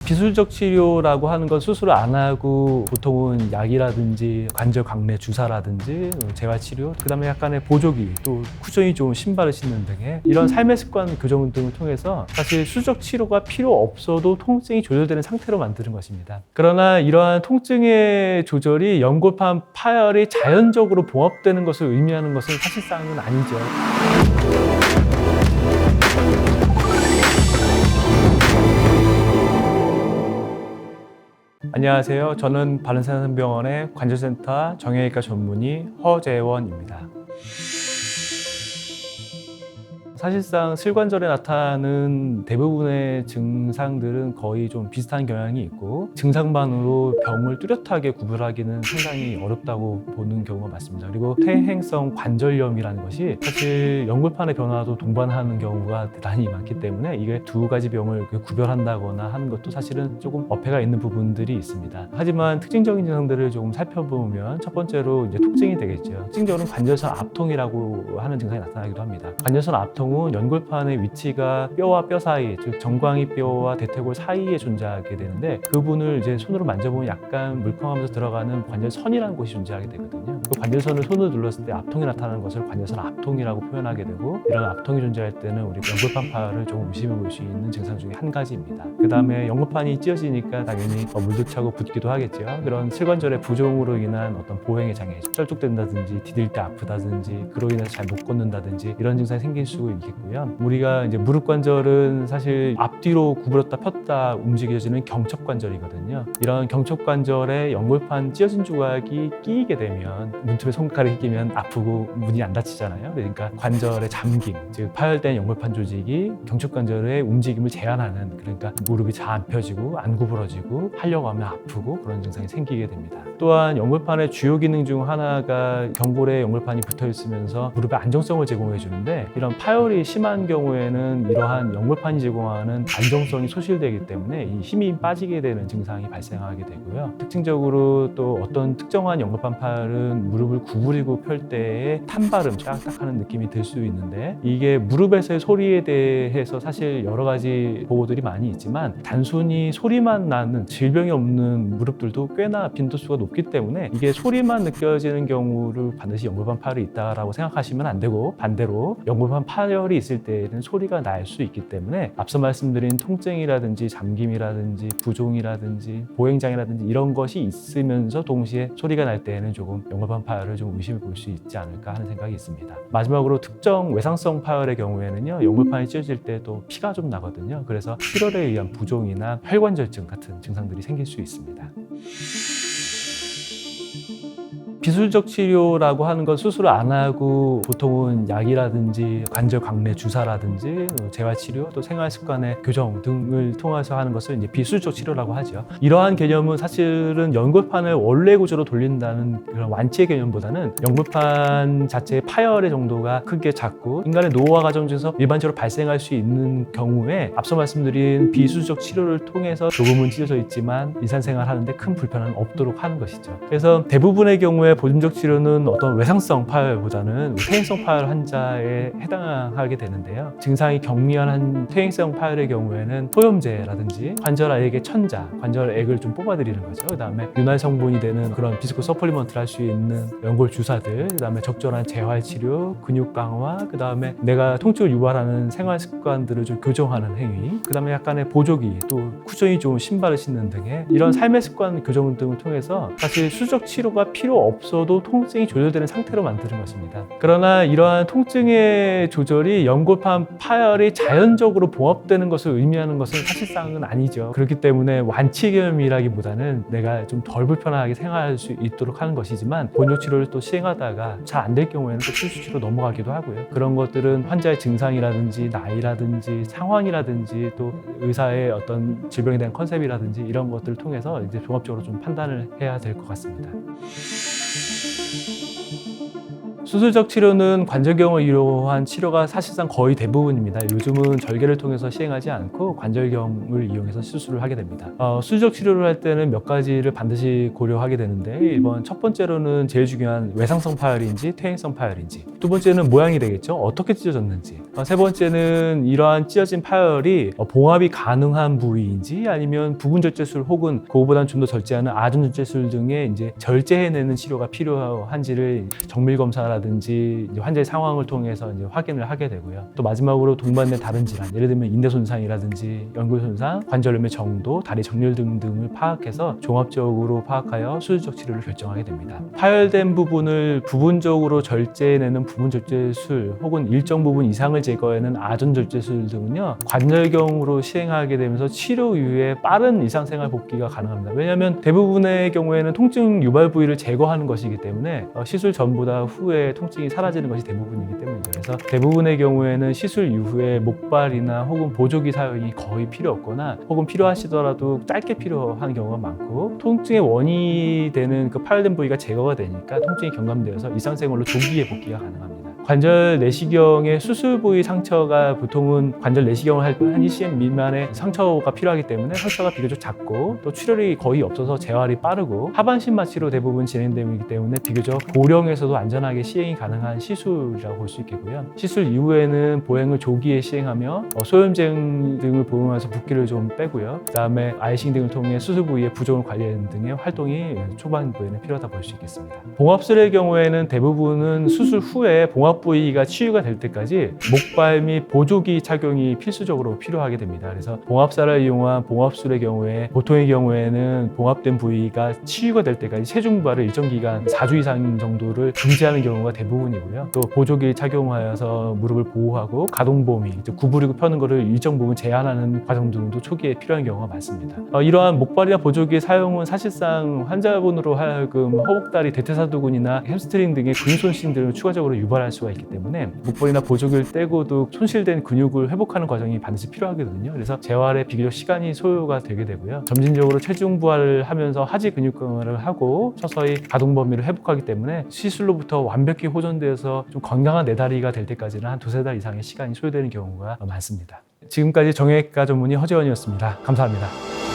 비술적 치료라고 하는 건 수술을 안 하고 보통은 약이라든지 관절 강내 주사라든지 재활치료, 그다음에 약간의 보조기, 또 쿠션이 좋은 신발을 신는 등의 이런 삶의 습관 교정 등을 통해서 사실 수술적 치료가 필요 없어도 통증이 조절되는 상태로 만드는 것입니다. 그러나 이러한 통증의 조절이 연골판 파열이 자연적으로 봉합되는 것을 의미하는 것은 사실상은 아니죠. 안녕하세요. 저는 바른생활병원의 관절센터 정형외과 전문의 허재원입니다. 사실상 슬관절에 나타나는 대부분의 증상들은 거의 좀 비슷한 경향이 있고 증상만으로 병을 뚜렷하게 구별하기는 상당히 어렵다고 보는 경우가 많습니다. 그리고 퇴행성 관절염이라는 것이 사실 연골판의 변화도 동반하는 경우가 대단히 많기 때문에 이게 두 가지 병을 구별한다거나 하는 것도 사실은 조금 어폐가 있는 부분들이 있습니다. 하지만 특징적인 증상들을 조금 살펴보면 첫 번째로 이제 통증이 되겠죠. 특징적으로 관절선 압통이라고 하는 증상이 나타나기도 합니다. 관절선 압통 연골판의 위치가 뼈와 뼈 사이, 즉 정광이뼈와 대퇴골 사이에 존재하게 되는데 그분을 이제 손으로 만져보면 약간 물컹하면서 들어가는 관절선이라는 곳이 존재하게 되거든요. 그 관절선을 손으로 눌렀을 때 압통이 나타나는 것을 관절선 압통이라고 표현하게 되고, 이런 압통이 존재할 때는 우리 연골판 파열을 조금 의심해 볼 수 있는 증상 중에 한 가지입니다. 그 다음에 연골판이 찢어지니까 당연히 물도 차고 붓기도 하겠죠. 그런 슬관절의 부종으로 인한 어떤 보행의 장애, 쩔뚝된다든지 디딜 때 아프다든지 그로 인해서 잘 못 걷는다든지 이런 증상이 생길 수 있겠고요. 우리가 이제 무릎 관절은 사실 앞뒤로 구부렸다 폈다 움직여지는 경첩관절이거든요. 이런 경첩관절에 연골판 찢어진 조각이 끼이게 되면 문틀에 손가락이 끼면 아프고 문이 안 닫히잖아요. 그러니까 관절의 잠김, 즉 파열된 연골판 조직이 경첩관절의 움직임을 제한하는, 그러니까 무릎이 잘 안 펴지고 안 구부러지고 하려고 하면 아프고 그런 증상이 생기게 됩니다. 또한 연골판의 주요 기능 중 하나가 경골에 연골판이 붙어 있으면서 무릎에 안정성을 제공해 주는데, 이런 파열이 심한 경우에는 이러한 연골판이 제공하는 안정성이 소실되기 때문에 이 힘이 빠지게 되는 증상이 발생하게 되고요. 특징적으로 또 어떤 특정한 연골판 파열은 무릎을 구부리고 펼 때에 탄바름, 딱딱하는 느낌이 들 수 있는데, 이게 무릎에서의 소리에 대해서 사실 여러 가지 보고들이 많이 있지만 단순히 소리만 나는 질병이 없는 무릎들도 꽤나 빈도수가 높기 때문에 이게 소리만 느껴지는 경우를 반드시 연골판 파열이 있다라고 생각하시면 안 되고, 반대로 연골판 파열이 있을 때에는 소리가 날 수 있기 때문에 앞서 말씀드린 통증이라든지 잠김이라든지 부종이라든지 보행장애라든지 이런 것이 있으면서 동시에 소리가 날 때에는 조금 연골판 파열을 좀 의심해 볼 수 있지 않을까 하는 생각이 있습니다. 마지막으로 특정 외상성 파열의 경우에는요, 연골판이 찢어질 때도 피가 좀 나거든요. 그래서 출혈에 의한 부종이나 혈관절증 같은 증상들이 생길 수 있습니다. 비술적 치료라고 하는 건 수술을 안 하고 보통은 약이라든지 관절 강내 주사라든지 재활치료, 또 생활습관의 교정 등을 통해서 하는 것을 이제 비술적 치료라고 하죠. 이러한 개념은 사실은 연골판을 원래 구조로 돌린다는 그런 완치의 개념보다는 연골판 자체의 파열의 정도가 크게 작고 인간의 노화 과정 중에서 일반적으로 발생할 수 있는 경우에 앞서 말씀드린 비술적 치료를 통해서 조금은 찢어져 있지만 일상생활 하는데 큰 불편함이 없도록 하는 것이죠. 그래서 대부분의 경우에 보존적 치료는 어떤 외상성 파열보다는 퇴행성 파열 환자에 해당하게 되는데요. 증상이 경미한 퇴행성 파열의 경우에는 소염제라든지 관절액의 천자, 관절액을 좀 뽑아드리는 거죠. 그 다음에 윤활 성분이 되는 그런 비스코 서플리먼트를 할 수 있는 연골 주사들, 그 다음에 적절한 재활 치료, 근육 강화, 그 다음에 내가 통증을 유발하는 생활 습관들을 좀 교정하는 행위, 그 다음에 약간의 보조기, 또 쿠션이 좋은 신발을 신는 등의 이런 삶의 습관 교정 등을 통해서 사실 수술적 치료가 필요 없어도 통증이 조절되는 상태로 만드는 것입니다. 그러나 이러한 통증의 조절이 연골판 파열이 자연적으로 봉합되는 것을 의미하는 것은 사실상은 아니죠. 그렇기 때문에 완치 개념이라기보다는 내가 좀 덜 불편하게 생활할 수 있도록 하는 것이지만 본적 치료를 또 시행하다가 잘 안 될 경우에는 또 수술 치료 넘어가기도 하고요. 그런 것들은 환자의 증상이라든지 나이라든지 상황이라든지 또 의사의 어떤 질병에 대한 컨셉이라든지 이런 것들을 통해서 이제 종합적으로 좀 판단을 해야 될 것 같습니다. 수술적 치료는 관절경을 이용한 치료가 사실상 거의 대부분입니다. 요즘은 절개를 통해서 시행하지 않고 관절경을 이용해서 수술을 하게 됩니다. 수술적 치료를 할 때는 몇 가지를 반드시 고려하게 되는데 1번 첫 번째로는 제일 중요한 외상성 파열인지 퇴행성 파열인지, 두 번째는 모양이 되겠죠. 어떻게 찢어졌는지, 세 번째는 이러한 찢어진 파열이 봉합이 가능한 부위인지 아니면 부분 절제술 혹은 그거보다는 좀 더 절제하는 아전 절제술 등의 이제 절제해내는 치료가 필요한지를 정밀 검사라든지 환자의 상황을 통해서 이제 확인을 하게 되고요. 또 마지막으로 동반된 다른 질환, 예를 들면 인대 손상이라든지 연골 손상, 관절염의 정도, 다리 정렬 등을 파악해서 종합적으로 파악하여 수술적 치료를 결정하게 됩니다. 파열된 부분을 부분적으로 절제해내는 부분 절제술 혹은 일정 부분 이상을 제거해내는 아전 절제술 등은요, 관절경으로 시행하게 되면서 치료 이후에 빠른 일상생활 복귀가 가능합니다. 왜냐하면 대부분의 경우에는 통증 유발 부위를 제거하는 것이기 때문에 시술 전보다 후에 통증이 사라지는 것이 대부분이기 때문이죠. 그래서 대부분의 경우에는 시술 이후에 목발이나 혹은 보조기 사용이 거의 필요 없거나 혹은 필요하시더라도 짧게 필요한 경우가 많고, 통증의 원인이 되는 그 파열된 부위가 제거가 되니까 통증이 경감되어서 일상생활로 조기에 복귀가 가능합니다. 관절 내시경의 수술 부위 상처가 보통은 관절 내시경을 할 때 한 1cm 미만의 상처가 필요하기 때문에 상처가 비교적 작고 또 출혈이 거의 없어서 재활이 빠르고 하반신 마취로 대부분 진행되기 때문에 비교적 고령에서도 안전하게 시행이 가능한 시술이라고 볼 수 있겠고요. 시술 이후에는 보행을 조기에 시행하며 소염증 등을 복용해서 붓기를 좀 빼고요. 그 다음에 아이싱 등을 통해 수술 부위의 부종을 관리하는 등의 활동이 초반부에는 필요하다 볼 수 있겠습니다. 봉합술의 경우에는 대부분은 수술 후에 봉합 부위가 치유가 될 때까지 목발 및 보조기 착용이 필수적으로 필요하게 됩니다. 그래서 봉합사를 이용한 봉합술의 경우에 보통의 경우에는 봉합된 부위가 치유가 될 때까지 체중 부하를 일정 기간 4주 이상 정도를 금지하는 경우가 대부분이고요. 또 보조기 착용하여서 무릎을 보호하고 가동범위, 구부리고 펴는 것을 일정 부분 제한하는 과정 등도 초기에 필요한 경우가 많습니다. 이러한 목발이나 보조기의 사용은 사실상 환자분으로 하여금 허벅다리, 대퇴사두근이나 햄스트링 등의 근육 손실 등을 추가적으로 유발할 수가 있기 때문에 목발이나 보조기를 떼고도 손실된 근육을 회복하는 과정이 반드시 필요하거든요. 그래서 재활에 비교적 시간이 소요가 되게 되고요. 점진적으로 체중 부하를 하면서 하지 근육 강화를 하고 서서히 가동 범위를 회복하기 때문에 시술로부터 완벽히 호전되어서 좀 건강한 내 다리가 될 때까지는 한 2-3달 이상의 시간이 소요되는 경우가 많습니다. 지금까지 정형외과 전문의 허재원이었습니다. 감사합니다.